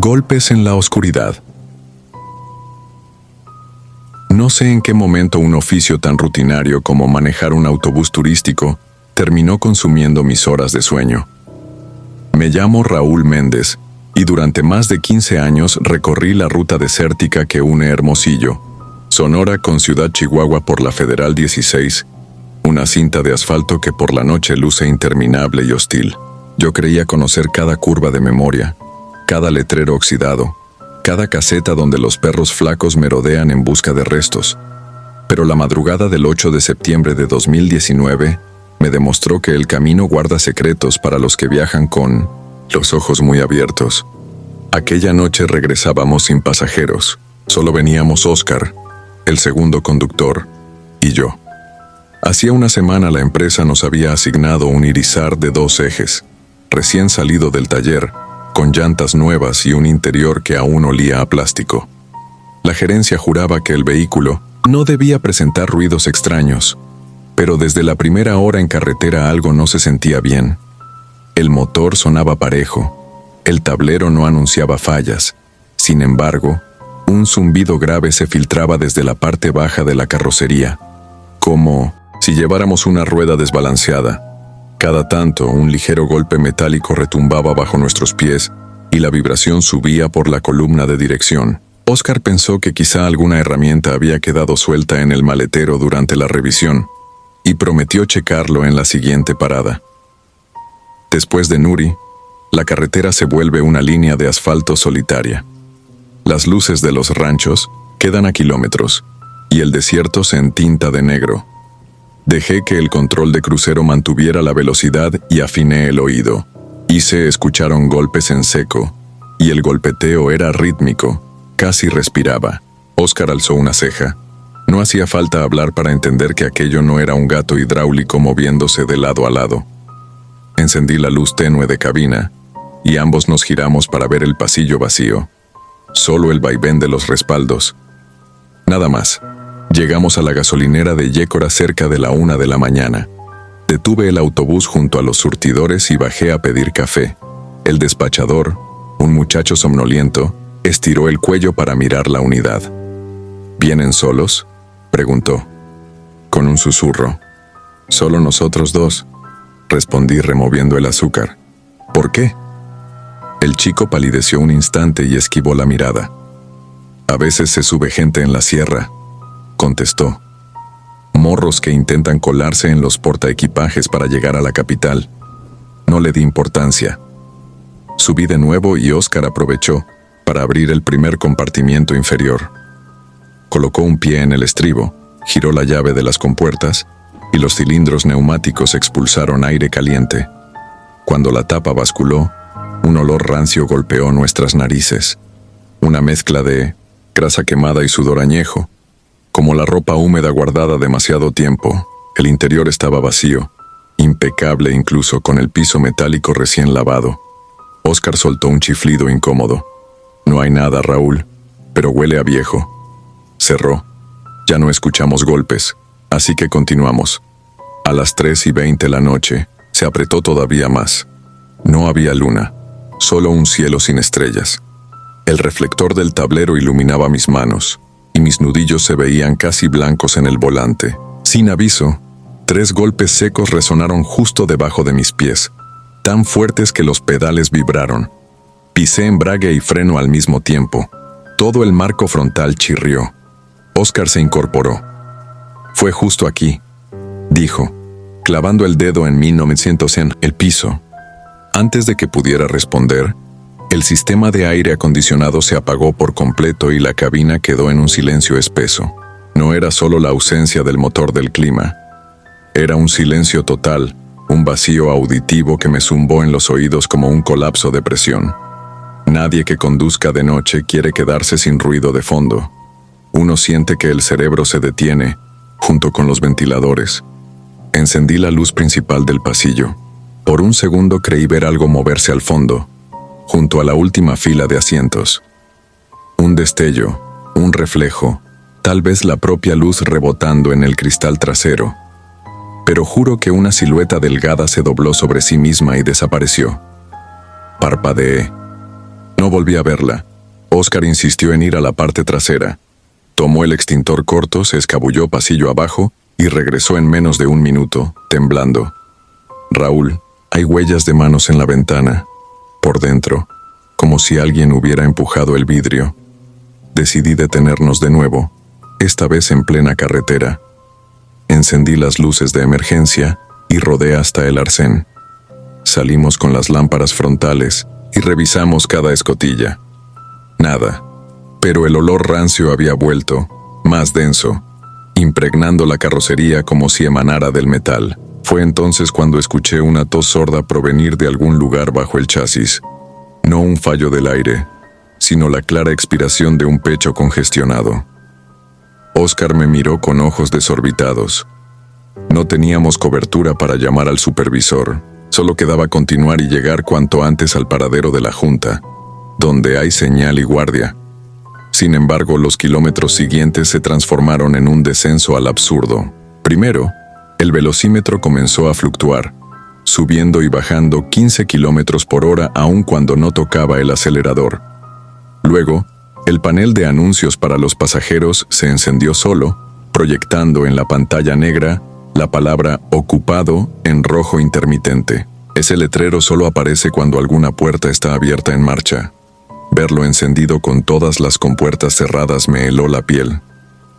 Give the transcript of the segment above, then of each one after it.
Golpes en la oscuridad. No sé en qué momento un oficio tan rutinario como manejar un autobús turístico terminó consumiendo mis horas de sueño. Me llamo Raúl Méndez y durante más de 15 años recorrí la ruta desértica que une Hermosillo, Sonora con Ciudad Chihuahua por la Federal 16, una cinta de asfalto que por la noche luce interminable y hostil. Yo creía conocer cada curva de memoria, cada letrero oxidado, cada caseta donde los perros flacos merodean en busca de restos. Pero la madrugada del 8 de septiembre de 2019 me demostró que el camino guarda secretos para los que viajan con los ojos muy abiertos. Aquella noche regresábamos sin pasajeros. Solo veníamos Oscar, el segundo conductor, y yo. Hacía una semana la empresa nos había asignado un Irizar de 2 ejes, recién salido del taller, con llantas nuevas y un interior que aún olía a plástico. La gerencia juraba que el vehículo no debía presentar ruidos extraños, pero desde la primera hora en carretera algo no se sentía bien. El motor sonaba parejo, el tablero no anunciaba fallas. Sin embargo, un zumbido grave se filtraba desde la parte baja de la carrocería, como si lleváramos una rueda desbalanceada. Cada tanto, un ligero golpe metálico retumbaba bajo nuestros pies y la vibración subía por la columna de dirección. Oscar pensó que quizá alguna herramienta había quedado suelta en el maletero durante la revisión y prometió checarlo en la siguiente parada. Después de Nuri, la carretera se vuelve una línea de asfalto solitaria. Las luces de los ranchos quedan a kilómetros y el desierto se entinta de negro. Dejé que el control de crucero mantuviera la velocidad y afiné el oído. Se escucharon golpes en seco, y el golpeteo era rítmico, casi respiraba. Oscar alzó una ceja. No hacía falta hablar para entender que aquello no era un gato hidráulico moviéndose de lado a lado. Encendí la luz tenue de cabina, y ambos nos giramos para ver el pasillo vacío. Solo el vaivén de los respaldos. Nada más. Llegamos a la gasolinera de Yécora cerca de la 1 de la mañana. Detuve el autobús junto a los surtidores y bajé a pedir café. El despachador, un muchacho somnoliento, estiró el cuello para mirar la unidad. ¿Vienen solos?, preguntó, con un susurro. «Solo nosotros dos», respondí removiendo el azúcar. «¿Por qué?». El chico palideció un instante y esquivó la mirada. «A veces se sube gente en la sierra», contestó. «Morros que intentan colarse en los portaequipajes para llegar a la capital». No le di importancia. Subí de nuevo y Oscar aprovechó para abrir el primer compartimiento inferior. Colocó un pie en el estribo, giró la llave de las compuertas y los cilindros neumáticos expulsaron aire caliente. Cuando la tapa basculó, un olor rancio golpeó nuestras narices. Una mezcla de grasa quemada y sudor añejo. Como la ropa húmeda guardada demasiado tiempo, el interior estaba vacío, impecable incluso con el piso metálico recién lavado. Oscar soltó un chiflido incómodo. «No hay nada, Raúl, pero huele a viejo». Cerró. Ya no escuchamos golpes, así que continuamos. A las 3:20 la noche, se apretó todavía más. No había luna, solo un cielo sin estrellas. El reflector del tablero iluminaba mis manos, y mis nudillos se veían casi blancos en el volante. Sin aviso, 3 golpes secos resonaron justo debajo de mis pies, tan fuertes que los pedales vibraron. Pisé embrague y freno al mismo tiempo. Todo el marco frontal chirrió. Oscar se incorporó. «Fue justo aquí», dijo, clavando el dedo en 1900 en el piso. Antes de que pudiera responder, el sistema de aire acondicionado se apagó por completo y la cabina quedó en un silencio espeso. No era solo la ausencia del motor del clima. Era un silencio total, un vacío auditivo que me zumbó en los oídos como un colapso de presión. Nadie que conduzca de noche quiere quedarse sin ruido de fondo. Uno siente que el cerebro se detiene, junto con los ventiladores. Encendí la luz principal del pasillo. Por un segundo creí ver algo moverse al fondo, junto a la última fila de asientos. Un destello, un reflejo, tal vez la propia luz rebotando en el cristal trasero. Pero juro que una silueta delgada se dobló sobre sí misma y desapareció. Parpadeé. No volví a verla. Oscar insistió en ir a la parte trasera. Tomó el extintor corto, se escabulló pasillo abajo y regresó en menos de 1 minuto, temblando. Raúl, hay huellas de manos en la ventana, por dentro, como si alguien hubiera empujado el vidrio. Decidí detenernos de nuevo, esta vez en plena carretera. Encendí las luces de emergencia y rodé hasta el arcén. Salimos con las lámparas frontales y revisamos cada escotilla. Nada, pero el olor rancio había vuelto, más denso, impregnando la carrocería como si emanara del metal. Fue entonces cuando escuché una tos sorda provenir de algún lugar bajo el chasis. No un fallo del aire, sino la clara expiración de un pecho congestionado. Oscar me miró con ojos desorbitados. No teníamos cobertura para llamar al supervisor, solo quedaba continuar y llegar cuanto antes al paradero de la Junta, donde hay señal y guardia. Sin embargo, los kilómetros siguientes se transformaron en un descenso al absurdo. Primero, el velocímetro comenzó a fluctuar, subiendo y bajando 15 kilómetros por hora aun cuando no tocaba el acelerador. Luego, el panel de anuncios para los pasajeros se encendió solo, proyectando en la pantalla negra la palabra ocupado en rojo intermitente. Ese letrero solo aparece cuando alguna puerta está abierta en marcha. Verlo encendido con todas las compuertas cerradas me heló la piel.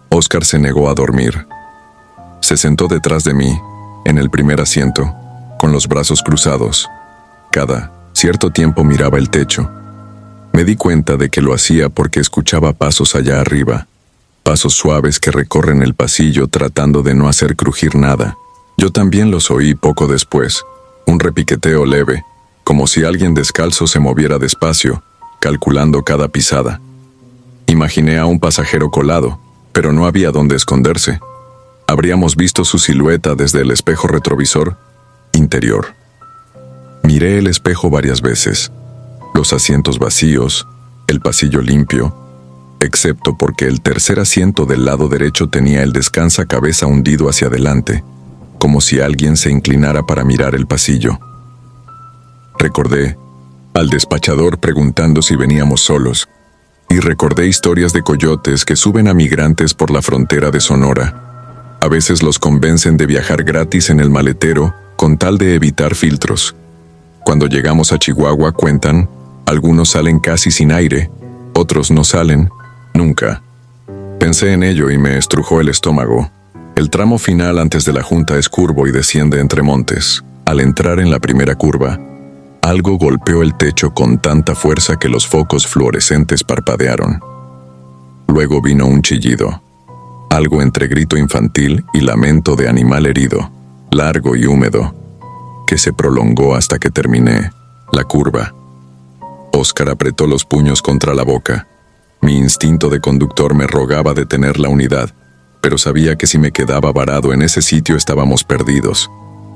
Oscar se negó a dormir. Se sentó detrás de mí, en el primer asiento, con los brazos cruzados. Cada cierto tiempo miraba el techo. Me di cuenta de que lo hacía porque escuchaba pasos allá arriba, pasos suaves que recorren el pasillo tratando de no hacer crujir nada. Yo también los oí poco después, un repiqueteo leve, como si alguien descalzo se moviera despacio, calculando cada pisada. Imaginé a un pasajero colado, pero no había dónde esconderse. Habríamos visto su silueta desde el espejo retrovisor interior. Miré el espejo varias veces, los asientos vacíos, el pasillo limpio, excepto porque el tercer asiento del lado derecho tenía el descansa-cabeza hundido hacia adelante, como si alguien se inclinara para mirar el pasillo. Recordé al despachador preguntando si veníamos solos, y recordé historias de coyotes que suben a migrantes por la frontera de Sonora. A veces los convencen de viajar gratis en el maletero con tal de evitar filtros. Cuando llegamos a Chihuahua, cuentan, algunos salen casi sin aire, otros no salen, nunca. Pensé en ello y me estrujó el estómago. El tramo final antes de la Junta es curvo y desciende entre montes. Al entrar en la primera curva, algo golpeó el techo con tanta fuerza que los focos fluorescentes parpadearon. Luego vino un chillido, algo entre grito infantil y lamento de animal herido, largo y húmedo, que se prolongó hasta que terminé la curva. Oscar apretó los puños contra la boca. Mi instinto de conductor me rogaba detener la unidad, pero sabía que si me quedaba varado en ese sitio estábamos perdidos.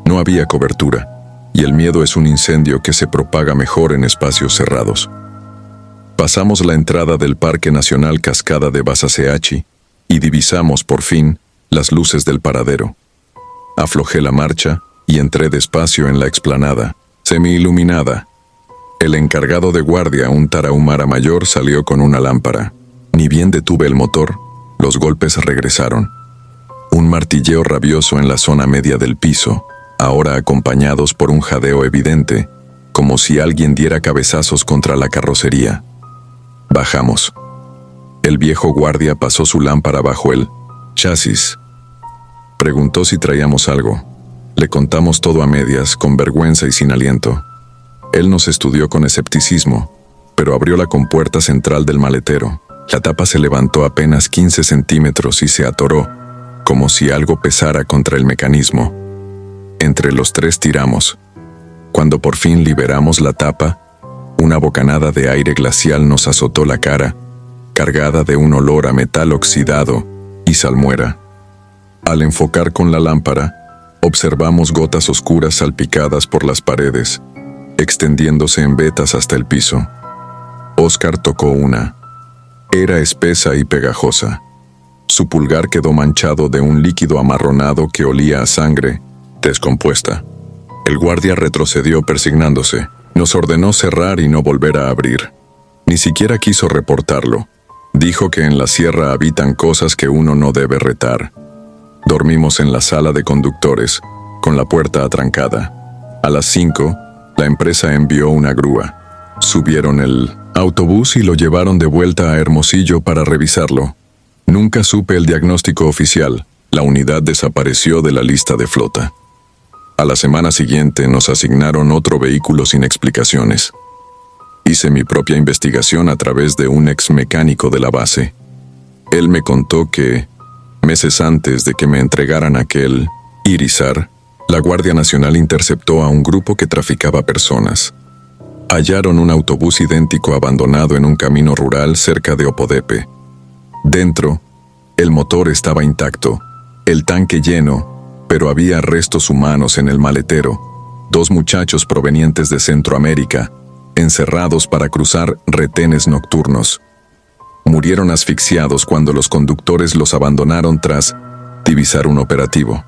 No había cobertura, y el miedo es un incendio que se propaga mejor en espacios cerrados. Pasamos la entrada del Parque Nacional Cascada de Basaceachi y divisamos, por fin, las luces del paradero. Aflojé la marcha y entré despacio en la explanada, semi-iluminada. El encargado de guardia, un tarahumara mayor, salió con una lámpara. Ni bien detuve el motor, los golpes regresaron. Un martilleo rabioso en la zona media del piso, ahora acompañados por un jadeo evidente, como si alguien diera cabezazos contra la carrocería. Bajamos. El viejo guardia pasó su lámpara bajo el chasis. Preguntó si traíamos algo. Le contamos todo a medias, con vergüenza y sin aliento. Él nos estudió con escepticismo, pero abrió la compuerta central del maletero. La tapa se levantó apenas 15 centímetros y se atoró, como si algo pesara contra el mecanismo. Entre los tres tiramos. Cuando por fin liberamos la tapa, una bocanada de aire glacial nos azotó la cara, cargada de un olor a metal oxidado y salmuera. Al enfocar con la lámpara, observamos gotas oscuras salpicadas por las paredes, extendiéndose en vetas hasta el piso. Oscar tocó una. Era espesa y pegajosa. Su pulgar quedó manchado de un líquido amarronado que olía a sangre descompuesta. El guardia retrocedió persignándose. Nos ordenó cerrar y no volver a abrir. Ni siquiera quiso reportarlo. Dijo que en la sierra habitan cosas que uno no debe retar. Dormimos en la sala de conductores, con la puerta atrancada. A las 5, la empresa envió una grúa. Subieron el autobús y lo llevaron de vuelta a Hermosillo para revisarlo. Nunca supe el diagnóstico oficial. La unidad desapareció de la lista de flota. A la semana siguiente nos asignaron otro vehículo sin explicaciones. Hice mi propia investigación a través de un ex mecánico de la base. Él me contó que, meses antes de que me entregaran aquel Irizar, la Guardia Nacional interceptó a un grupo que traficaba personas. Hallaron un autobús idéntico abandonado en un camino rural cerca de Opodepe. Dentro, el motor estaba intacto, el tanque lleno, pero había restos humanos en el maletero. 2 muchachos provenientes de Centroamérica, encerrados para cruzar retenes nocturnos. Murieron asfixiados cuando los conductores los abandonaron tras divisar un operativo.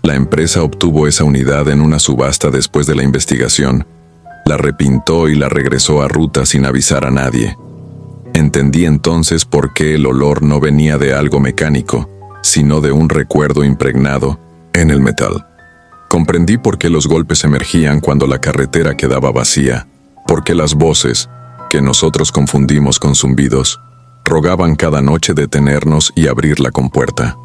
La empresa obtuvo esa unidad en una subasta después de la investigación, la repintó y la regresó a ruta sin avisar a nadie. Entendí entonces por qué el olor no venía de algo mecánico, sino de un recuerdo impregnado en el metal. Comprendí por qué los golpes emergían cuando la carretera quedaba vacía, por qué las voces, que nosotros confundimos con zumbidos, rogaban cada noche detenernos y abrir la compuerta.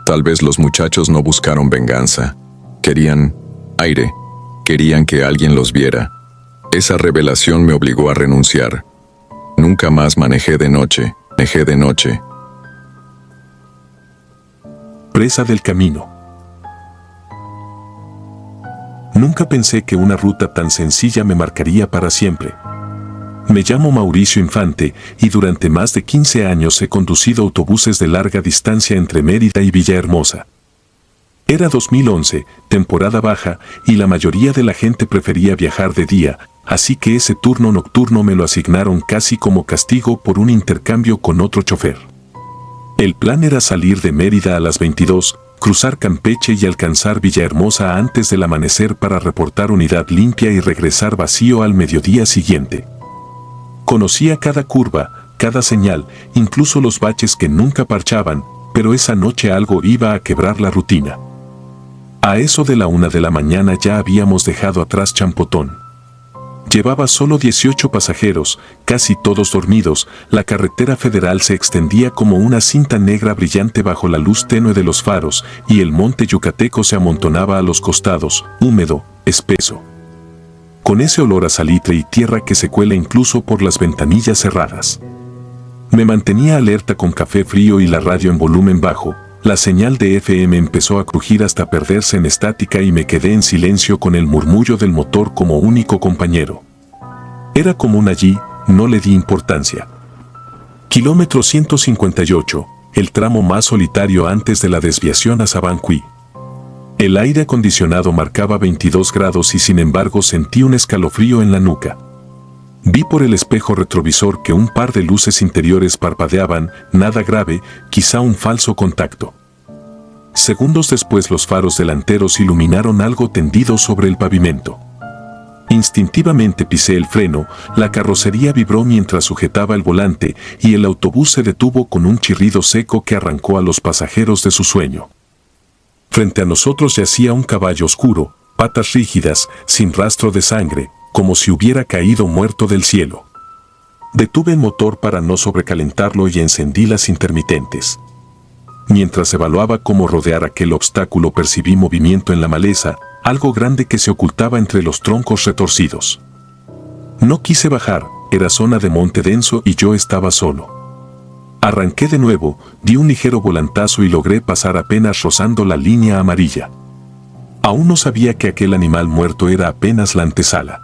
Tal vez los muchachos no buscaron venganza. Querían aire, querían que alguien los viera. Esa revelación me obligó a renunciar. Nunca más manejé de noche. Presa del camino. Nunca pensé que una ruta tan sencilla me marcaría para siempre. Me llamo Mauricio Infante y durante más de 15 años he conducido autobuses de larga distancia entre Mérida y Villahermosa. Era 2011, temporada baja, y la mayoría de la gente prefería viajar de día, así que ese turno nocturno me lo asignaron casi como castigo por un intercambio con otro chofer. El plan era salir de Mérida a las 22, cruzar Campeche y alcanzar Villahermosa antes del amanecer para reportar unidad limpia y regresar vacío al mediodía siguiente. Conocía cada curva, cada señal, incluso los baches que nunca parchaban, pero esa noche algo iba a quebrar la rutina. A eso de la 1 de la mañana ya habíamos dejado atrás Champotón. Llevaba solo 18 pasajeros, casi todos dormidos. La carretera federal se extendía como una cinta negra brillante bajo la luz tenue de los faros, y el monte yucateco se amontonaba a los costados, húmedo, espeso, con ese olor a salitre y tierra que se cuela incluso por las ventanillas cerradas. Me mantenía alerta con café frío y la radio en volumen bajo. La señal de FM empezó a crujir hasta perderse en estática y me quedé en silencio con el murmullo del motor como único compañero. Era común allí, no le di importancia. Kilómetro 158, el tramo más solitario antes de la desviación a Sabancuí. El aire acondicionado marcaba 22 grados y sin embargo sentí un escalofrío en la nuca. Vi por el espejo retrovisor que un par de luces interiores parpadeaban, nada grave, quizá un falso contacto. Segundos después los faros delanteros iluminaron algo tendido sobre el pavimento. Instintivamente pisé el freno, la carrocería vibró mientras sujetaba el volante y el autobús se detuvo con un chirrido seco que arrancó a los pasajeros de su sueño. Frente a nosotros yacía un caballo oscuro, patas rígidas, sin rastro de sangre, como si hubiera caído muerto del cielo. Detuve el motor para no sobrecalentarlo y encendí las intermitentes. Mientras evaluaba cómo rodear aquel obstáculo percibí movimiento en la maleza, algo grande que se ocultaba entre los troncos retorcidos. No quise bajar, era zona de monte denso y yo estaba solo. Arranqué de nuevo, di un ligero volantazo y logré pasar apenas rozando la línea amarilla. Aún no sabía que aquel animal muerto era apenas la antesala.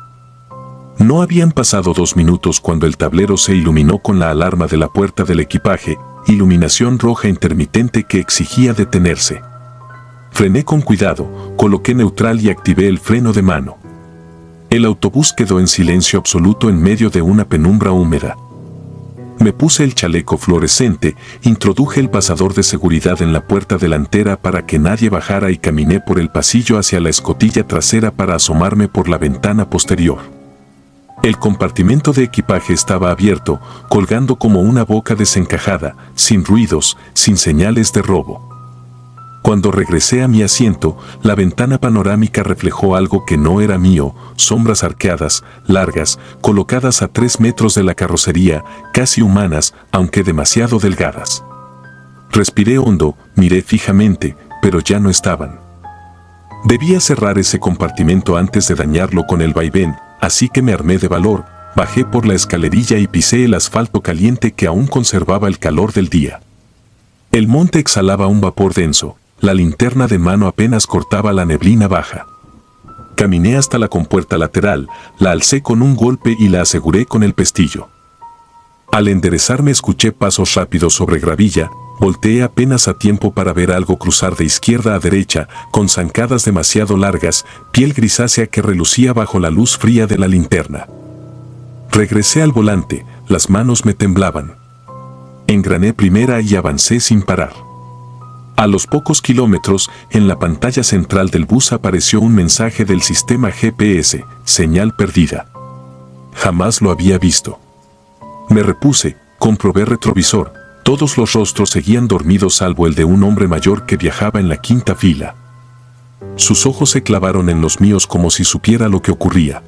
No habían pasado 2 minutos cuando el tablero se iluminó con la alarma de la puerta del equipaje, iluminación roja intermitente que exigía detenerse. Frené con cuidado, coloqué neutral y activé el freno de mano. El autobús quedó en silencio absoluto en medio de una penumbra húmeda. Me puse el chaleco fluorescente, introduje el pasador de seguridad en la puerta delantera para que nadie bajara y caminé por el pasillo hacia la escotilla trasera para asomarme por la ventana posterior. El compartimento de equipaje estaba abierto, colgando como una boca desencajada, sin ruidos, sin señales de robo. Cuando regresé a mi asiento, la ventana panorámica reflejó algo que no era mío, sombras arqueadas, largas, colocadas a 3 metros de la carrocería, casi humanas, aunque demasiado delgadas. Respiré hondo, miré fijamente, pero ya no estaban. Debía cerrar ese compartimento antes de dañarlo con el vaivén, así que me armé de valor, bajé por la escalerilla y pisé el asfalto caliente que aún conservaba el calor del día. El monte exhalaba un vapor denso, la linterna de mano apenas cortaba la neblina baja. Caminé hasta la compuerta lateral, la alcé con un golpe y la aseguré con el pestillo. Al enderezarme escuché pasos rápidos sobre gravilla, volteé apenas a tiempo para ver algo cruzar de izquierda a derecha, con zancadas demasiado largas, piel grisácea que relucía bajo la luz fría de la linterna. Regresé al volante, las manos me temblaban. Engrané primera y avancé sin parar. A los pocos kilómetros, en la pantalla central del bus apareció un mensaje del sistema GPS, señal perdida. Jamás lo había visto. Me repuse, comprobé retrovisor. Todos los rostros seguían dormidos salvo el de un hombre mayor que viajaba en la quinta fila. Sus ojos se clavaron en los míos como si supiera lo que ocurría.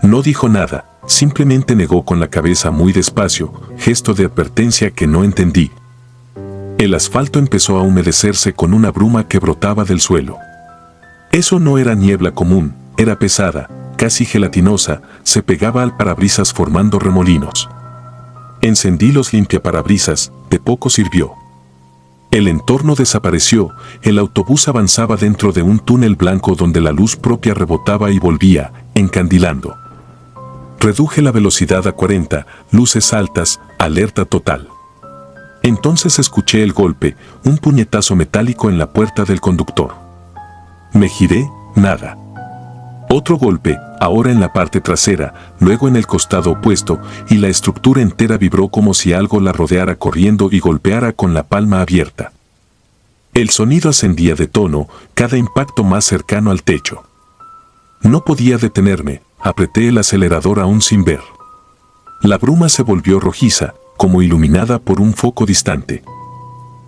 No dijo nada, simplemente negó con la cabeza muy despacio, gesto de advertencia que no entendí. El asfalto empezó a humedecerse con una bruma que brotaba del suelo. Eso no era niebla común, era pesada, casi gelatinosa, se pegaba al parabrisas formando remolinos. Encendí los limpiaparabrisas, de poco sirvió. El entorno desapareció, el autobús avanzaba dentro de un túnel blanco donde la luz propia rebotaba y volvía, encandilando. Reduje la velocidad a 40, luces altas, alerta total. Entonces escuché el golpe, un puñetazo metálico en la puerta del conductor. Me giré, nada. Otro golpe, ahora en la parte trasera, luego en el costado opuesto, y la estructura entera vibró como si algo la rodeara corriendo y golpeara con la palma abierta. El sonido ascendía de tono, cada impacto más cercano al techo. No podía detenerme, apreté el acelerador aún sin ver. La bruma se volvió rojiza, como iluminada por un foco distante.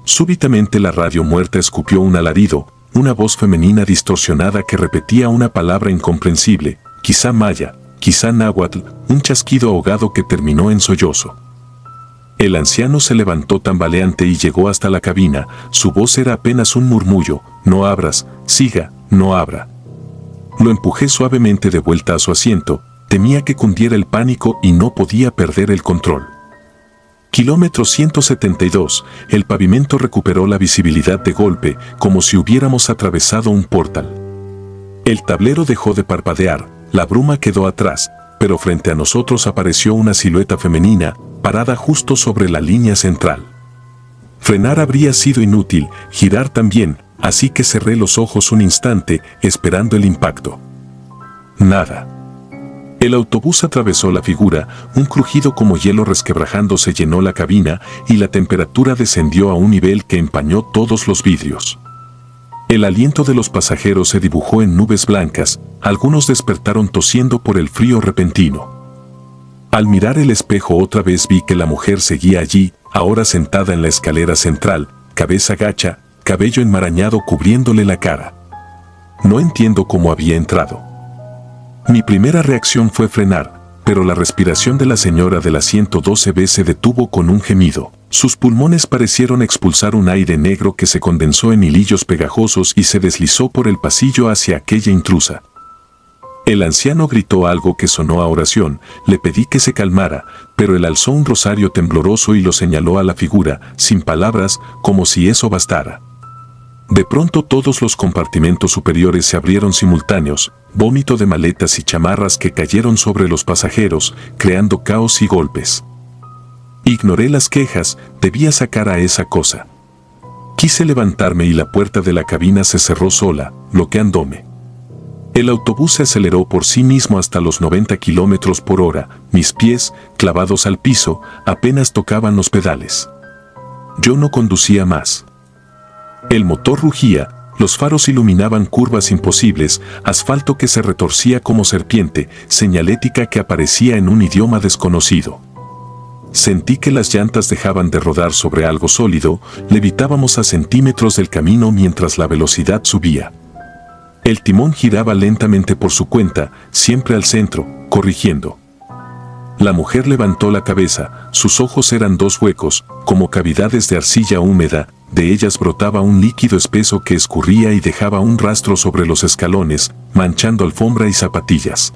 Súbitamente la radio muerta escupió un alarido, una voz femenina distorsionada que repetía una palabra incomprensible, quizá maya, quizá náhuatl, un chasquido ahogado que terminó en sollozo. El anciano se levantó tambaleante y llegó hasta la cabina, su voz era apenas un murmullo, no abras, siga, no abra. Lo empujé suavemente de vuelta a su asiento, temía que cundiera el pánico y no podía perder el control. Kilómetro 172, el pavimento recuperó la visibilidad de golpe, como si hubiéramos atravesado un portal. El tablero dejó de parpadear, la bruma quedó atrás, pero frente a nosotros apareció una silueta femenina, parada justo sobre la línea central. Frenar habría sido inútil, girar también, así que cerré los ojos un instante, esperando el impacto. Nada. El autobús atravesó la figura, un crujido como hielo resquebrajándose llenó la cabina y la temperatura descendió a un nivel que empañó todos los vidrios. El aliento de los pasajeros se dibujó en nubes blancas, algunos despertaron tosiendo por el frío repentino. Al mirar el espejo otra vez vi que la mujer seguía allí, ahora sentada en la escalera central, cabeza gacha, cabello enmarañado cubriéndole la cara. No entiendo cómo había entrado. Mi primera reacción fue frenar, pero la respiración de la señora del asiento 12B se detuvo con un gemido. Sus pulmones parecieron expulsar un aire negro que se condensó en hilillos pegajosos y se deslizó por el pasillo hacia aquella intrusa. El anciano gritó algo que sonó a oración, le pedí que se calmara, pero él alzó un rosario tembloroso y lo señaló a la figura, sin palabras, como si eso bastara. De pronto todos los compartimentos superiores se abrieron simultáneos, vómito de maletas y chamarras que cayeron sobre los pasajeros, creando caos y golpes. Ignoré las quejas, debía sacar a esa cosa. Quise levantarme y la puerta de la cabina se cerró sola, bloqueándome. El autobús se aceleró por sí mismo hasta los 90 kilómetros por hora, mis pies, clavados al piso, apenas tocaban los pedales. Yo no conducía más. El motor rugía, Los faros iluminaban curvas imposibles, asfalto que se retorcía como serpiente, señalética que aparecía en un idioma desconocido. Sentí que las llantas dejaban de rodar sobre algo sólido, levitábamos a centímetros del camino mientras la velocidad subía. El timón giraba lentamente por su cuenta, siempre al centro, corrigiendo. La mujer levantó la cabeza, sus ojos eran dos huecos, como cavidades de arcilla húmeda, de ellas brotaba un líquido espeso que escurría y dejaba un rastro sobre los escalones, manchando alfombra y zapatillas.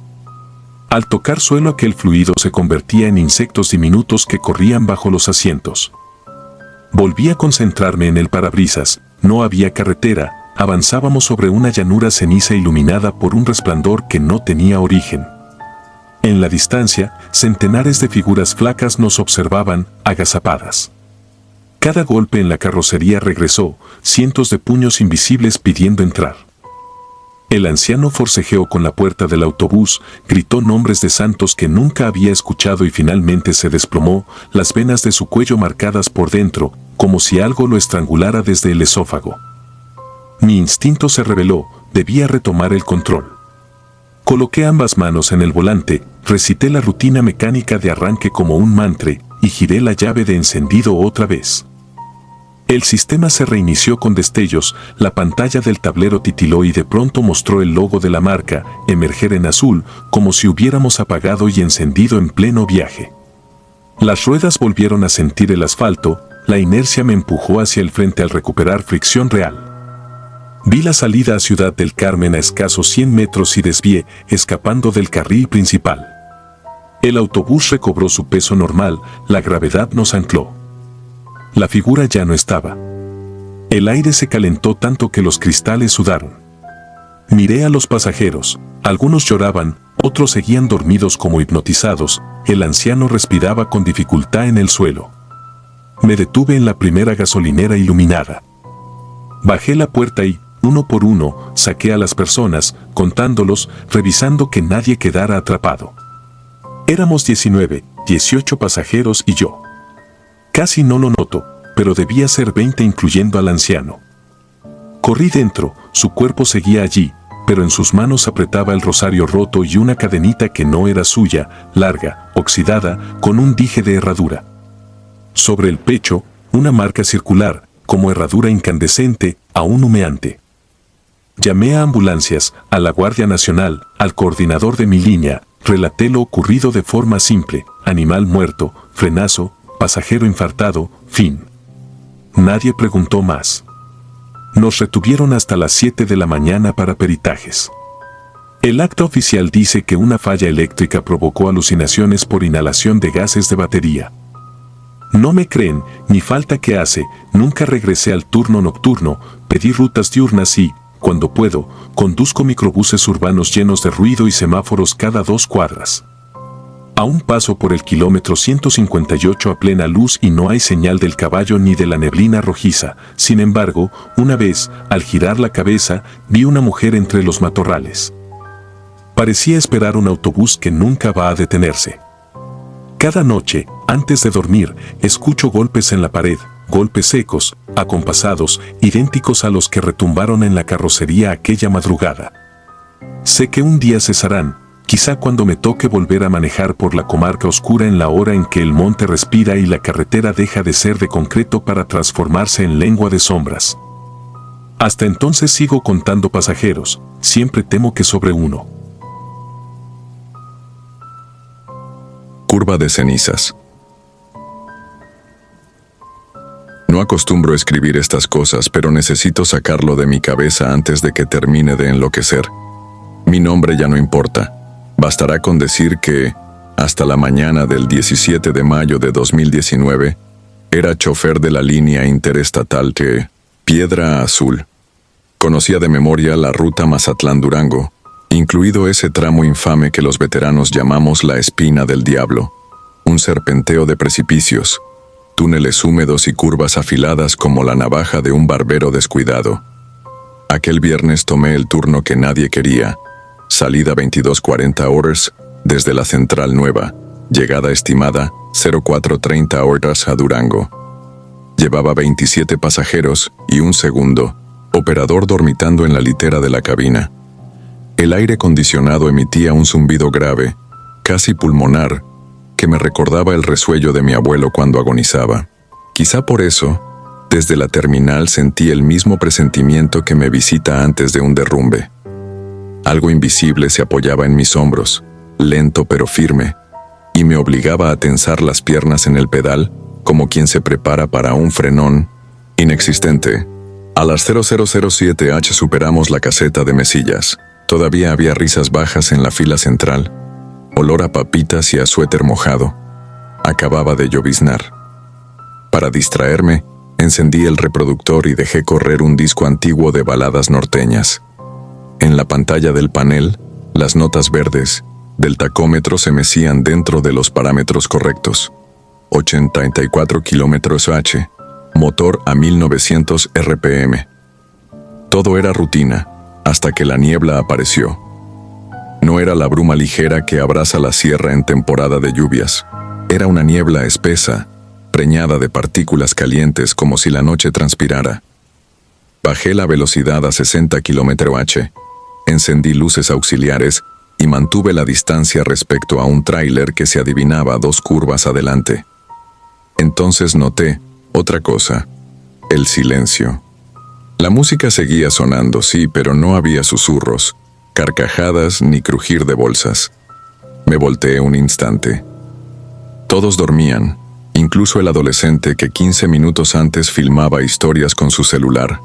Al tocar suelo aquel fluido se convertía en insectos diminutos que corrían bajo los asientos. Volví a concentrarme en el parabrisas, no había carretera, avanzábamos sobre una llanura ceniza iluminada por un resplandor que no tenía origen. En la distancia, centenares de figuras flacas nos observaban, agazapadas. Cada golpe en la carrocería regresó, cientos de puños invisibles pidiendo entrar. El anciano forcejeó con la puerta del autobús, gritó nombres de santos que nunca había escuchado y finalmente se desplomó, las venas de su cuello marcadas por dentro, como si algo lo estrangulara desde el esófago. Mi instinto se reveló, debía retomar el control. Coloqué ambas manos en el volante, recité la rutina mecánica de arranque como un mantra y giré la llave de encendido otra vez. El sistema se reinició con destellos, la pantalla del tablero titiló y de pronto mostró el logo de la marca, emerger en azul, como si hubiéramos apagado y encendido en pleno viaje. Las ruedas volvieron a sentir el asfalto, la inercia me empujó hacia el frente al recuperar fricción real. Vi la salida a Ciudad del Carmen a escasos 100 metros y desvié, escapando del carril principal. El autobús recobró su peso normal, la gravedad nos ancló. La figura ya no estaba. El aire se calentó tanto que los cristales sudaron. Miré a los pasajeros, algunos lloraban, otros seguían dormidos como hipnotizados, el anciano respiraba con dificultad en el suelo. Me detuve en la primera gasolinera iluminada. Bajé la puerta y, uno por uno, saqué a las personas, contándolos, revisando que nadie quedara atrapado. Éramos 19, 18 pasajeros y yo. Casi no lo noto, pero debía ser 20 incluyendo al anciano. Corrí dentro, su cuerpo seguía allí, pero en sus manos apretaba el rosario roto y una cadenita que no era suya, larga, oxidada, con un dije de herradura. Sobre el pecho, una marca circular, como herradura incandescente, aún humeante. Llamé a ambulancias, a la Guardia Nacional, al coordinador de mi línea, relaté lo ocurrido de forma simple, animal muerto, frenazo, pasajero infartado, fin. Nadie preguntó más. Nos retuvieron hasta las 7 de la mañana para peritajes. El acta oficial dice que una falla eléctrica provocó alucinaciones por inhalación de gases de batería. No me creen, ni falta que hace, nunca regresé al turno nocturno, pedí rutas diurnas y, cuando puedo, conduzco microbuses urbanos llenos de ruido y semáforos cada 2 cuadras. Aún paso por el kilómetro 158 a plena luz y no hay señal del caballo ni de la neblina rojiza. Sin embargo, una vez, al girar la cabeza, vi una mujer entre los matorrales. Parecía esperar un autobús que nunca va a detenerse. Cada noche, antes de dormir, escucho golpes en la pared, golpes secos, acompasados, idénticos a los que retumbaron en la carrocería aquella madrugada. Sé que un día cesarán, quizá cuando me toque volver a manejar por la comarca oscura en la hora en que el monte respira y la carretera deja de ser de concreto para transformarse en lengua de sombras. Hasta entonces sigo contando pasajeros, siempre temo que sobre uno. Curva de cenizas. No acostumbro escribir estas cosas, pero necesito sacarlo de mi cabeza antes de que termine de enloquecer. Mi nombre ya no importa. Bastará con decir que, hasta la mañana del 17 de mayo de 2019, era chofer de la línea interestatal Piedra Azul. Conocía de memoria la ruta Mazatlán-Durango, incluido ese tramo infame que los veteranos llamamos la Espina del Diablo, un serpenteo de precipicios, túneles húmedos y curvas afiladas como la navaja de un barbero descuidado. Aquel viernes tomé el turno que nadie quería, salida 22:40 horas desde la Central Nueva, llegada estimada 04:30 horas a Durango. Llevaba 27 pasajeros y un segundo, Operador dormitando en la litera de la cabina. El aire acondicionado emitía un zumbido grave, casi pulmonar, que me recordaba el resuello de mi abuelo cuando agonizaba. Quizá por eso, desde la terminal sentí el mismo presentimiento que me visita antes de un derrumbe. Algo invisible se apoyaba en mis hombros, lento pero firme, y me obligaba a tensar las piernas en el pedal como quien se prepara para un frenón inexistente. A las 0007h superamos la caseta de Mesillas. Todavía había risas bajas en la fila central, olor a papitas y a suéter mojado. Acababa de lloviznar. Para distraerme, encendí el reproductor y dejé correr un disco antiguo de baladas norteñas. En la pantalla del panel, las notas verdes del tacómetro se mecían dentro de los parámetros correctos. 84 km/h, motor a 1900 RPM. Todo era rutina, hasta que la niebla apareció. No era la bruma ligera que abraza la sierra en temporada de lluvias. Era una niebla espesa, preñada de partículas calientes como si la noche transpirara. Bajé la velocidad a 60 km/h, encendí luces auxiliares y mantuve la distancia respecto a un tráiler que se adivinaba 2 curvas adelante. Entonces noté otra cosa: el silencio. La música seguía sonando, sí, pero no había susurros, carcajadas ni crujir de bolsas. Me volteé un instante. Todos dormían, incluso el adolescente que 15 minutos antes filmaba historias con su celular.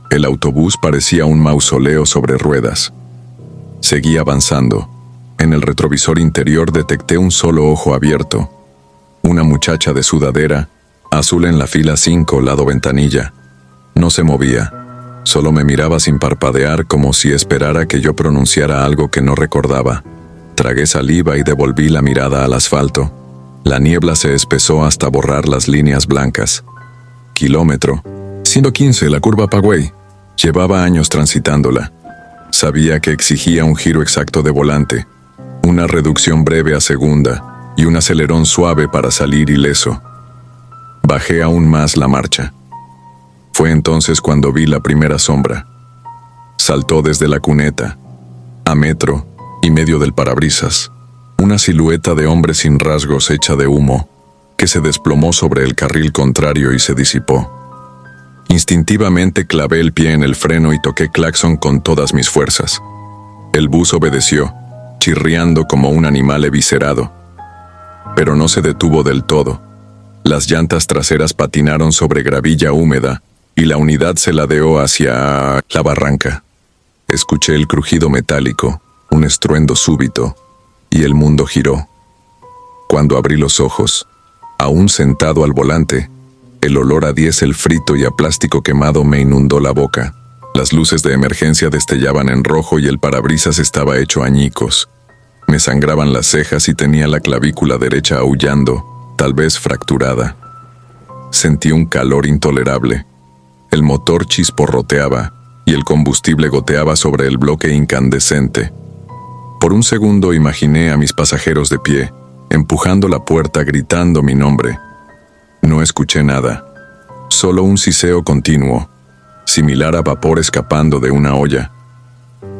El autobús parecía un mausoleo sobre ruedas. Seguí avanzando. En el retrovisor interior detecté un solo ojo abierto. Una muchacha de sudadera, azul en la fila 5, lado ventanilla. No se movía, solo me miraba sin parpadear como si esperara que yo pronunciara algo que no recordaba. Tragué saliva y devolví la mirada al asfalto. La niebla se espesó hasta borrar las líneas blancas. Kilómetro. 115, la curva Pagüey. Llevaba años transitándola. Sabía que exigía un giro exacto de volante, una reducción breve a segunda y un acelerón suave para salir ileso. Bajé aún más la marcha. Fue entonces cuando vi la primera sombra. Saltó desde la cuneta, a metro y medio del parabrisas, una silueta de hombre sin rasgos hecha de humo, que se desplomó sobre el carril contrario y se disipó. Instintivamente clavé el pie en el freno y toqué claxon con todas mis fuerzas. El bus obedeció, chirriando como un animal eviscerado. Pero no se detuvo del todo. Las llantas traseras patinaron sobre gravilla húmeda y la unidad se ladeó hacia la barranca. Escuché el crujido metálico, un estruendo súbito, y el mundo giró. Cuando abrí los ojos, aún sentado al volante, el olor a diésel frito y a plástico quemado me inundó la boca. Las luces de emergencia destellaban en rojo y el parabrisas estaba hecho añicos. Me sangraban las cejas y tenía la clavícula derecha aullando, tal vez fracturada. Sentí un calor intolerable. El motor chisporroteaba y el combustible goteaba sobre el bloque incandescente. Por un segundo imaginé a mis pasajeros de pie, empujando la puerta gritando mi nombre. No escuché nada, solo un siseo continuo, similar a vapor escapando de una olla.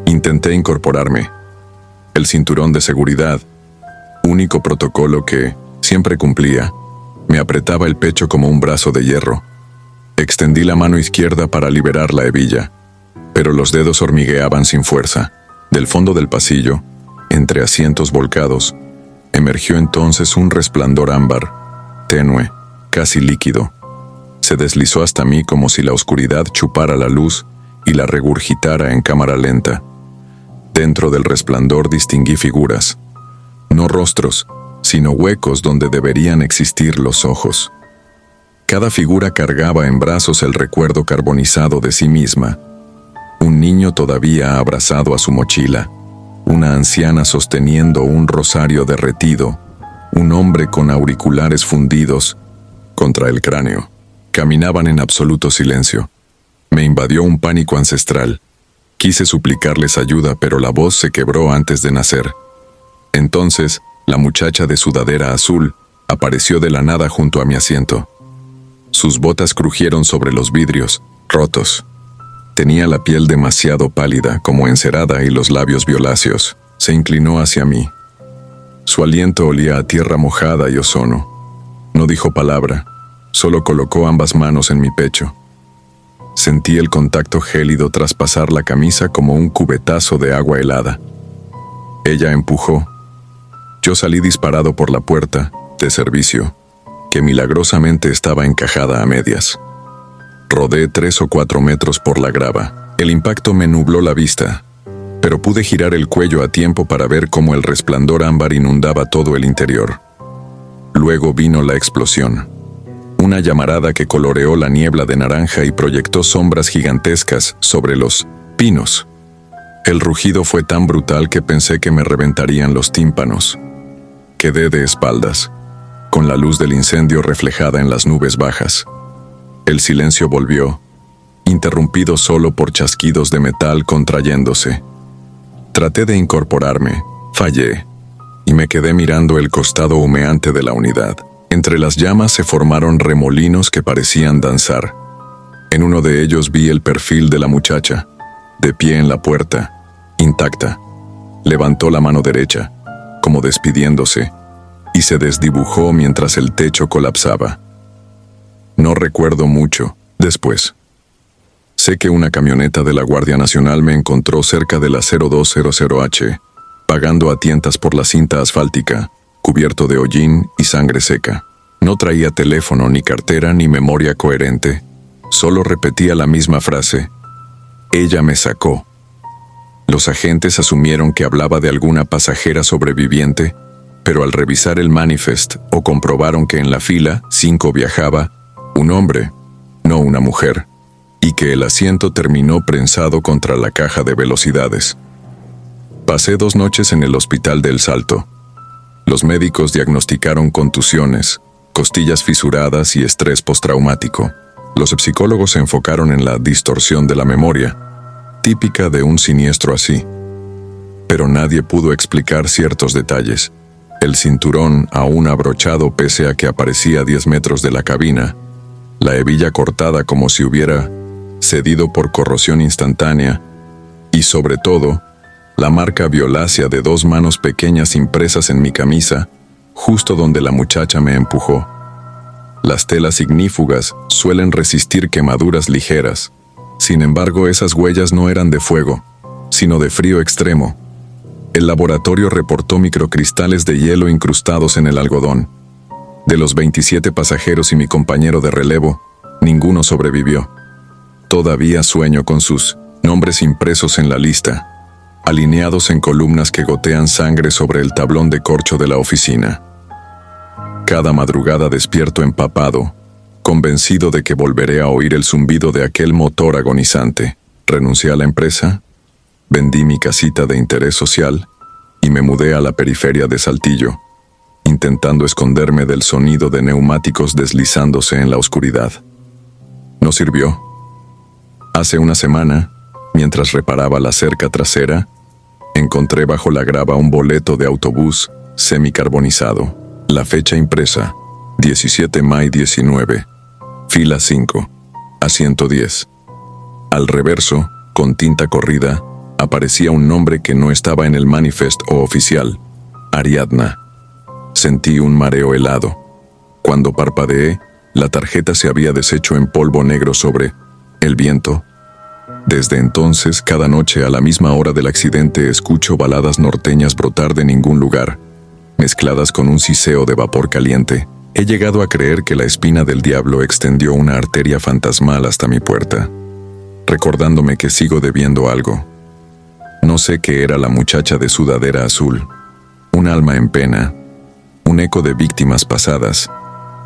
Intenté incorporarme. El cinturón de seguridad, único protocolo que siempre cumplía, me apretaba el pecho como un brazo de hierro. Extendí la mano izquierda para liberar la hebilla, pero los dedos hormigueaban sin fuerza. Del fondo del pasillo, entre asientos volcados, emergió entonces un resplandor ámbar, tenue, casi líquido. Se deslizó hasta mí como si la oscuridad chupara la luz y la regurgitara en cámara lenta. Dentro del resplandor distinguí figuras, no rostros, sino huecos donde deberían existir los ojos. Cada figura cargaba en brazos el recuerdo carbonizado de sí misma. Un niño todavía abrazado a su mochila, una anciana sosteniendo un rosario derretido, un hombre con auriculares fundidos contra el cráneo. Caminaban en absoluto silencio. Me invadió un pánico ancestral. Quise suplicarles ayuda, pero la voz se quebró antes de nacer. Entonces, la muchacha de sudadera azul apareció de la nada junto a mi asiento. Sus botas crujieron sobre los vidrios, rotos. Tenía la piel demasiado pálida, como encerada, y los labios violáceos. Se inclinó hacia mí. Su aliento olía a tierra mojada y ozono. No dijo palabra, solo colocó ambas manos en mi pecho. Sentí el contacto gélido traspasar la camisa como un cubetazo de agua helada. Ella empujó. Yo salí disparado por la puerta de servicio, que milagrosamente estaba encajada a medias. Rodé 3 o 4 metros por la grava. El impacto me nubló la vista, pero pude girar el cuello a tiempo para ver cómo el resplandor ámbar inundaba todo el interior. Luego vino la explosión. Una llamarada que coloreó la niebla de naranja y proyectó sombras gigantescas sobre los pinos. El rugido fue tan brutal que pensé que me reventarían los tímpanos. Quedé de espaldas, con la luz del incendio reflejada en las nubes bajas. El silencio volvió, interrumpido solo por chasquidos de metal contrayéndose. Traté de incorporarme, fallé, y me quedé mirando el costado humeante de la unidad. Entre las llamas se formaron remolinos que parecían danzar. En uno de ellos vi el perfil de la muchacha, de pie en la puerta, intacta. Levantó la mano derecha, como despidiéndose, y se desdibujó mientras el techo colapsaba. No recuerdo mucho después. Sé que una camioneta de la Guardia Nacional me encontró cerca de la 0200H, vagando a tientas por la cinta asfáltica, cubierto de hollín y sangre seca. No traía teléfono, ni cartera, ni memoria coherente. Solo repetía la misma frase: ella me sacó. Los agentes asumieron que hablaba de alguna pasajera sobreviviente, pero al revisar el manifest o comprobaron que en la fila 5 viajaba un hombre, no una mujer, y que el asiento terminó prensado contra la caja de velocidades. Pasé 2 noches en el hospital de El Salto. Los médicos diagnosticaron contusiones, costillas fisuradas y estrés postraumático. Los psicólogos se enfocaron en la distorsión de la memoria, típica de un siniestro así. Pero nadie pudo explicar ciertos detalles. El cinturón aún abrochado pese a que aparecía a 10 metros de la cabina, la hebilla cortada como si hubiera cedido por corrosión instantánea, y sobre todo, la marca violácea de 2 manos pequeñas impresas en mi camisa, justo donde la muchacha me empujó. Las telas ignífugas suelen resistir quemaduras ligeras. Sin embargo, esas huellas no eran de fuego, sino de frío extremo. El laboratorio reportó microcristales de hielo incrustados en el algodón. De los 27 pasajeros y mi compañero de relevo, ninguno sobrevivió. Todavía sueño con sus nombres impresos en la lista, alineados en columnas que gotean sangre sobre el tablón de corcho de la oficina. Cada madrugada despierto empapado, convencido de que volveré a oír el zumbido de aquel motor agonizante. Renuncié a la empresa, vendí mi casita de interés social y me mudé a la periferia de Saltillo, intentando esconderme del sonido de neumáticos deslizándose en la oscuridad. No sirvió. Hace una semana, mientras reparaba la cerca trasera, encontré bajo la grava un boleto de autobús semicarbonizado. La fecha impresa, 17 May 19, fila 5, asiento 10. Al reverso, con tinta corrida, aparecía un nombre que no estaba en el manifest o oficial: Ariadna. Sentí un mareo helado. Cuando parpadeé, la tarjeta se había deshecho en polvo negro sobre el viento. Desde entonces, cada noche a la misma hora del accidente escucho baladas norteñas brotar de ningún lugar, mezcladas con un siseo de vapor caliente. He llegado a creer que la espina del diablo extendió una arteria fantasmal hasta mi puerta, recordándome que sigo debiendo algo. No sé qué era la muchacha de sudadera azul, un alma en pena, un eco de víctimas pasadas,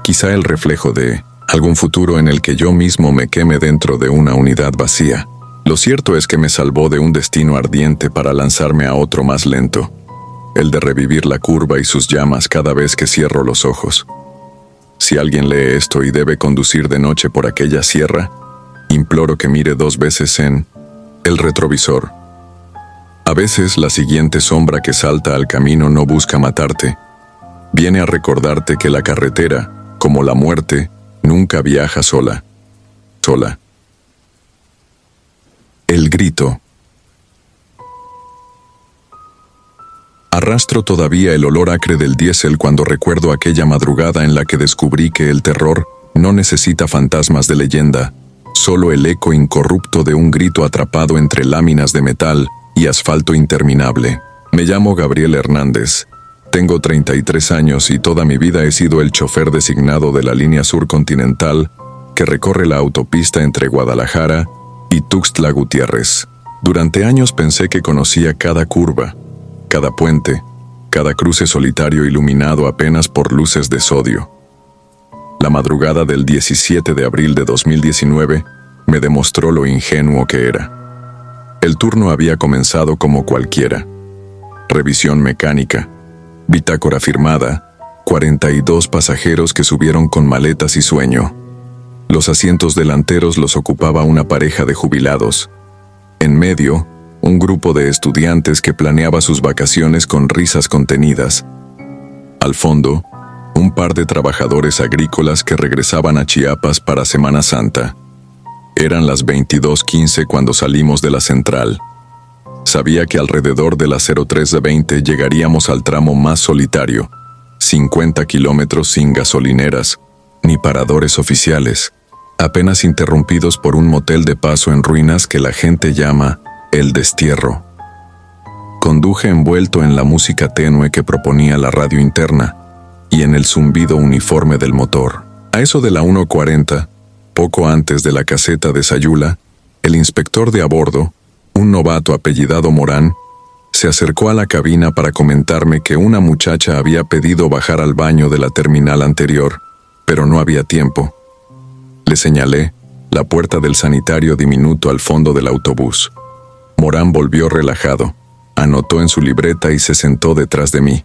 quizá el reflejo de algún futuro en el que yo mismo me queme dentro de una unidad vacía. Lo cierto es que me salvó de un destino ardiente para lanzarme a otro más lento, el de revivir la curva y sus llamas cada vez que cierro los ojos. Si alguien lee esto y debe conducir de noche por aquella sierra, imploro que mire 2 veces en el retrovisor. A veces la siguiente sombra que salta al camino no busca matarte. Viene a recordarte que la carretera, como la muerte, nunca viaja sola. El grito. Arrastro todavía el olor acre del diésel cuando recuerdo aquella madrugada en la que descubrí que el terror no necesita fantasmas de leyenda, solo el eco incorrupto de un grito atrapado entre láminas de metal y asfalto interminable. Me llamo Gabriel Hernández. Tengo 33 años y toda mi vida he sido el chofer designado de la línea sur continental que recorre la autopista entre Guadalajara y Tuxtla Gutiérrez. Durante años pensé que conocía cada curva, cada puente, cada cruce solitario iluminado apenas por luces de sodio. La madrugada del 17 de abril de 2019 me demostró lo ingenuo que era. El turno había comenzado como cualquiera. Revisión mecánica, bitácora firmada, 42 pasajeros que subieron con maletas y sueño. Los asientos delanteros los ocupaba una pareja de jubilados. En medio, un grupo de estudiantes que planeaba sus vacaciones con risas contenidas. Al fondo, un par de trabajadores agrícolas que regresaban a Chiapas para Semana Santa. Eran las 22:15 cuando salimos de la central. Sabía que alrededor de las 03:20 llegaríamos al tramo más solitario, 50 kilómetros sin gasolineras, ni paradores oficiales, apenas interrumpidos por un motel de paso en ruinas que la gente llama El Destierro. Conduje envuelto en la música tenue que proponía la radio interna y en el zumbido uniforme del motor. A eso de la 1:40, poco antes de la caseta de Sayula, el inspector de a bordo, un novato apellidado Morán, se acercó a la cabina para comentarme que una muchacha había pedido bajar al baño de la terminal anterior, pero no había tiempo. Le señalé la puerta del sanitario diminuto al fondo del autobús. Morán volvió relajado, anotó en su libreta y se sentó detrás de mí.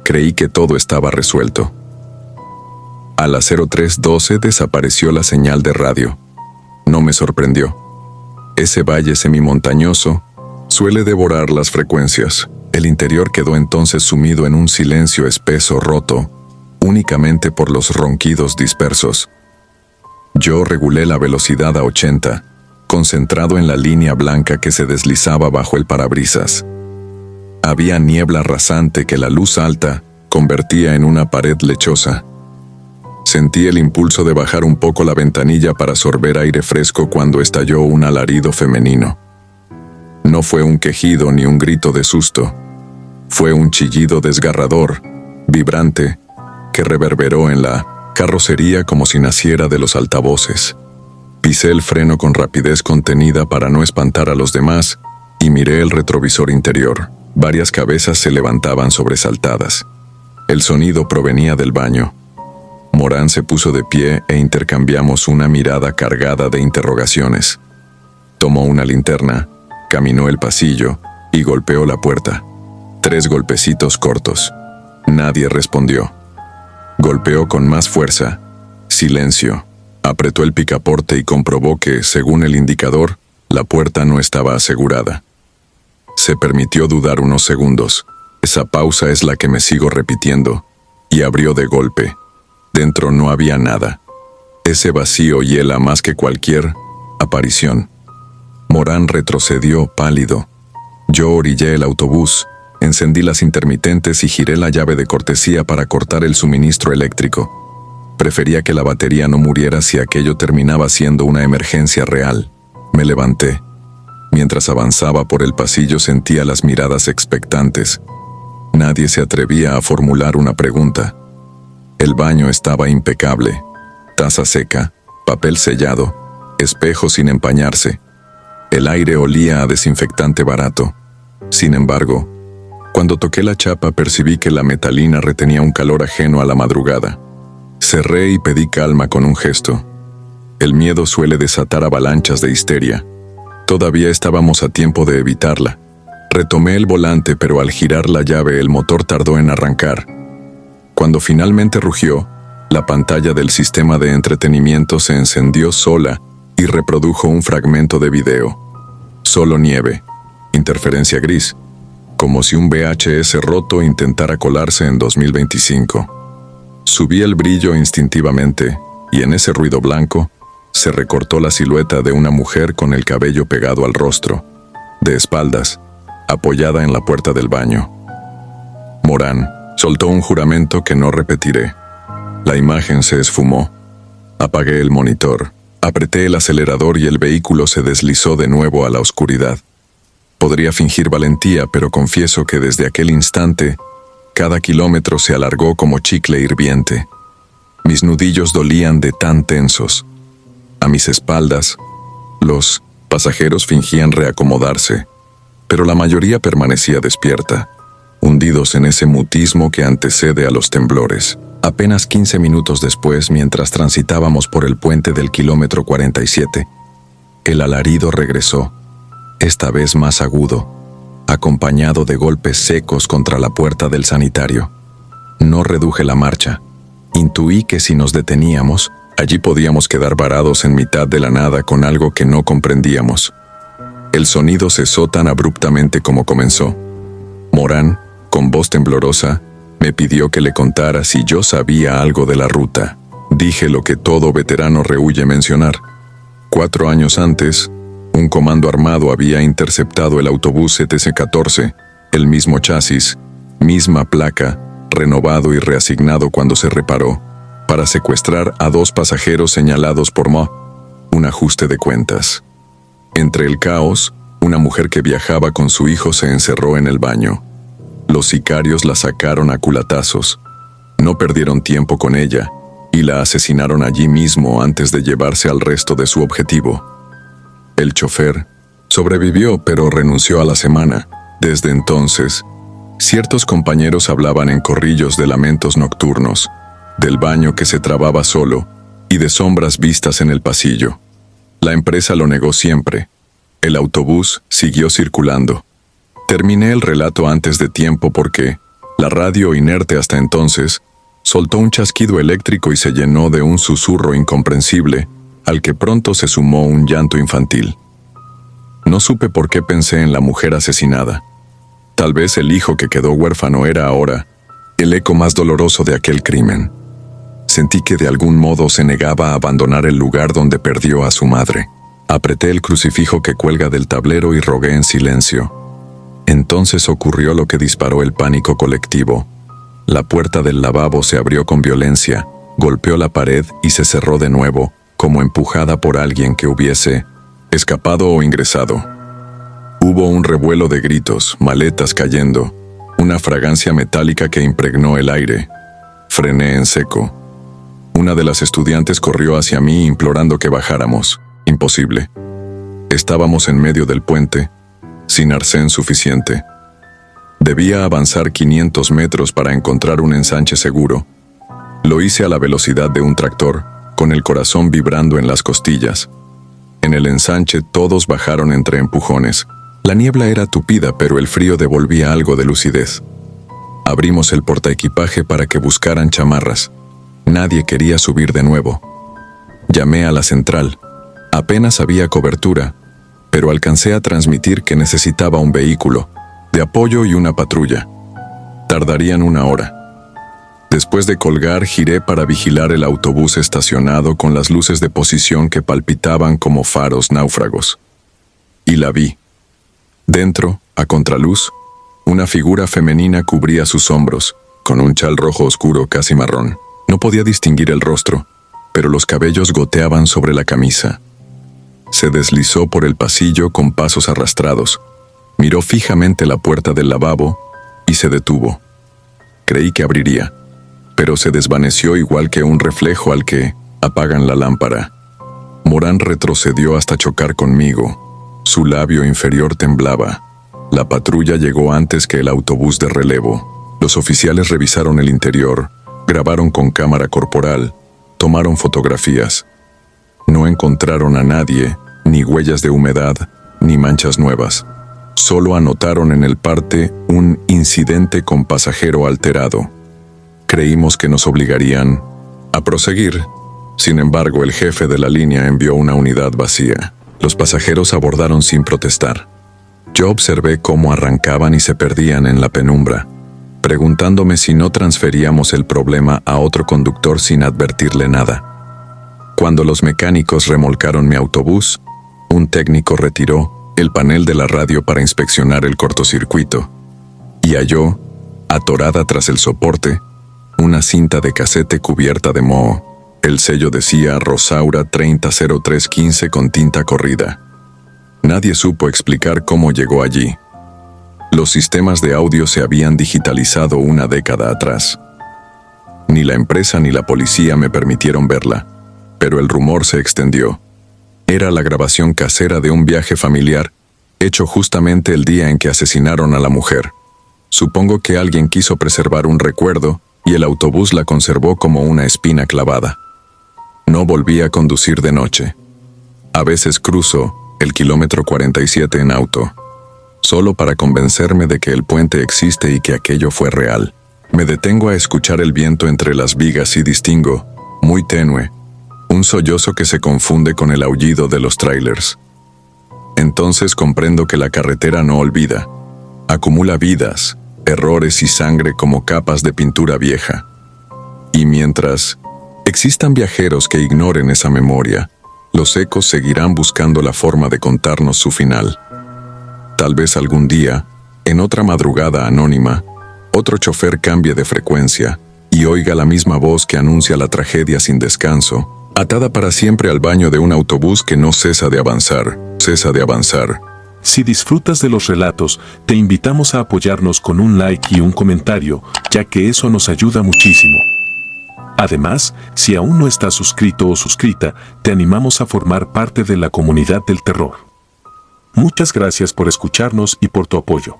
Creí que todo estaba resuelto. A las 03:12 desapareció la señal de radio. No me sorprendió. Ese valle semimontañoso suele devorar las frecuencias. El interior quedó entonces sumido en un silencio espeso roto, únicamente por los ronquidos dispersos. Yo regulé la velocidad a 80, concentrado en la línea blanca que se deslizaba bajo el parabrisas. Había niebla rasante que la luz alta convertía en una pared lechosa. Sentí el impulso de bajar un poco la ventanilla para sorber aire fresco cuando estalló un alarido femenino. No fue un quejido ni un grito de susto. Fue un chillido desgarrador, vibrante, que reverberó en la carrocería como si naciera de los altavoces. Pisé el freno con rapidez contenida para no espantar a los demás y miré el retrovisor interior. Varias cabezas se levantaban sobresaltadas. El sonido provenía del baño. Morán se puso de pie e intercambiamos una mirada cargada de interrogaciones. Tomó una linterna, caminó el pasillo y golpeó la puerta. 3 golpecitos cortos. Nadie respondió. Golpeó con más fuerza. Silencio. Apretó el picaporte y comprobó que, según el indicador, la puerta no estaba asegurada. Se permitió dudar unos segundos. Esa pausa es la que me sigo repitiendo. Y abrió de golpe. Dentro no había nada. Ese vacío hiela más que cualquier aparición. Morán retrocedió pálido. Yo orillé el autobús, encendí las intermitentes y giré la llave de cortesía para cortar el suministro eléctrico. Prefería que la batería no muriera si aquello terminaba siendo una emergencia real. Me levanté. Mientras avanzaba por el pasillo sentía las miradas expectantes. Nadie se atrevía a formular una pregunta. El baño estaba impecable. Taza seca, papel sellado, espejo sin empañarse. El aire olía a desinfectante barato. Sin embargo, cuando toqué la chapa percibí que la metalina retenía un calor ajeno a la madrugada. Cerré y pedí calma con un gesto. El miedo suele desatar avalanchas de histeria. Todavía estábamos a tiempo de evitarla. Retomé el volante, pero al girar la llave el motor tardó en arrancar. Cuando finalmente rugió, la pantalla del sistema de entretenimiento se encendió sola y reprodujo un fragmento de video. Solo nieve, interferencia gris, como si un VHS roto intentara colarse en 2025. Subí el brillo instintivamente y en ese ruido blanco se recortó la silueta de una mujer con el cabello pegado al rostro, de espaldas, apoyada en la puerta del baño. Morán soltó un juramento que no repetiré. La imagen se esfumó. Apagué el monitor, apreté el acelerador y el vehículo se deslizó de nuevo a la oscuridad. Podría fingir valentía, pero confieso que desde aquel instante, cada kilómetro se alargó como chicle hirviente. Mis nudillos dolían de tan tensos. A mis espaldas, los pasajeros fingían reacomodarse, pero la mayoría permanecía despierta, hundidos en ese mutismo que antecede a los temblores. Apenas 15 minutos después, mientras transitábamos por el puente del kilómetro 47, el alarido regresó, esta vez más agudo, acompañado de golpes secos contra la puerta del sanitario. No reduje la marcha. Intuí que si nos deteníamos, allí podíamos quedar varados en mitad de la nada con algo que no comprendíamos. El sonido cesó tan abruptamente como comenzó. Morán, con voz temblorosa, me pidió que le contara si yo sabía algo de la ruta. Dije lo que todo veterano rehúye mencionar. 4 años antes, un comando armado había interceptado el autobús ETC-14, el mismo chasis, misma placa, renovado y reasignado cuando se reparó, para secuestrar a 2 pasajeros señalados por Mo. Un ajuste de cuentas. Entre el caos, una mujer que viajaba con su hijo se encerró en el baño. Los sicarios la sacaron a culatazos. No perdieron tiempo con ella y la asesinaron allí mismo antes de llevarse al resto de su objetivo. El chofer sobrevivió, pero renunció a la semana. Desde entonces, ciertos compañeros hablaban en corrillos de lamentos nocturnos, del baño que se trababa solo y de sombras vistas en el pasillo. La empresa lo negó siempre. El autobús siguió circulando. Terminé el relato antes de tiempo porque la radio, inerte hasta entonces, soltó un chasquido eléctrico y se llenó de un susurro incomprensible, al que pronto se sumó un llanto infantil. No supe por qué pensé en la mujer asesinada. Tal vez el hijo que quedó huérfano era ahora el eco más doloroso de aquel crimen. Sentí que de algún modo se negaba a abandonar el lugar donde perdió a su madre. Apreté el crucifijo que cuelga del tablero y rogué en silencio. Entonces ocurrió lo que disparó el pánico colectivo. La puerta del lavabo se abrió con violencia, golpeó la pared y se cerró de nuevo, como empujada por alguien que hubiese escapado o ingresado. Hubo un revuelo de gritos, maletas cayendo, una fragancia metálica que impregnó el aire. Frené en seco. Una de las estudiantes corrió hacia mí implorando que bajáramos. Imposible. Estábamos en medio del puente, sin arcén suficiente. Debía avanzar 500 metros para encontrar un ensanche seguro. Lo hice a la velocidad de un tractor, con el corazón vibrando en las costillas. En el ensanche todos bajaron entre empujones. La niebla era tupida, pero el frío devolvía algo de lucidez. Abrimos el portaequipaje para que buscaran chamarras. Nadie quería subir de nuevo. Llamé a la central. Apenas había cobertura, pero alcancé a transmitir que necesitaba un vehículo, de apoyo y una patrulla. Tardarían 1 hora. Después de colgar, giré para vigilar el autobús estacionado con las luces de posición que palpitaban como faros náufragos. Y la vi. Dentro, a contraluz, una figura femenina cubría sus hombros, con un chal rojo oscuro casi marrón. No podía distinguir el rostro, pero los cabellos goteaban sobre la camisa. Se deslizó por el pasillo con pasos arrastrados. Miró fijamente la puerta del lavabo y se detuvo. Creí que abriría, pero se desvaneció igual que un reflejo al que apagan la lámpara. Morán retrocedió hasta chocar conmigo. Su labio inferior temblaba. La patrulla llegó antes que el autobús de relevo. Los oficiales revisaron el interior, grabaron con cámara corporal, tomaron fotografías. No encontraron a nadie, ni huellas de humedad, ni manchas nuevas. Solo anotaron en el parte un incidente con pasajero alterado. Creímos que nos obligarían a proseguir. Sin embargo, el jefe de la línea envió una unidad vacía. Los pasajeros abordaron sin protestar. Yo observé cómo arrancaban y se perdían en la penumbra, preguntándome si no transferíamos el problema a otro conductor sin advertirle nada. Cuando los mecánicos remolcaron mi autobús, un técnico retiró el panel de la radio para inspeccionar el cortocircuito y halló, atorada tras el soporte, una cinta de casete cubierta de moho. El sello decía Rosaura 300315 con tinta corrida. Nadie supo explicar cómo llegó allí. Los sistemas de audio se habían digitalizado una década atrás. Ni la empresa ni la policía me permitieron verla, pero el rumor se extendió. Era la grabación casera de un viaje familiar, hecho justamente el día en que asesinaron a la mujer. Supongo que alguien quiso preservar un recuerdo y el autobús la conservó como una espina clavada. No volví a conducir de noche. A veces cruzo el kilómetro 47 en auto, solo para convencerme de que el puente existe y que aquello fue real. Me detengo a escuchar el viento entre las vigas y distingo, muy tenue, un sollozo que se confunde con el aullido de los trailers. Entonces comprendo que la carretera no olvida, acumula vidas, errores y sangre como capas de pintura vieja. Y mientras existan viajeros que ignoren esa memoria, los ecos seguirán buscando la forma de contarnos su final. Tal vez algún día, en otra madrugada anónima, otro chofer cambie de frecuencia y oiga la misma voz que anuncia la tragedia sin descanso, atada para siempre al baño de un autobús que no cesa de avanzar. Si disfrutas de los relatos, te invitamos a apoyarnos con un like y un comentario, ya que eso nos ayuda muchísimo. Además, si aún no estás suscrito o suscrita, te animamos a formar parte de la comunidad del terror. Muchas gracias por escucharnos y por tu apoyo.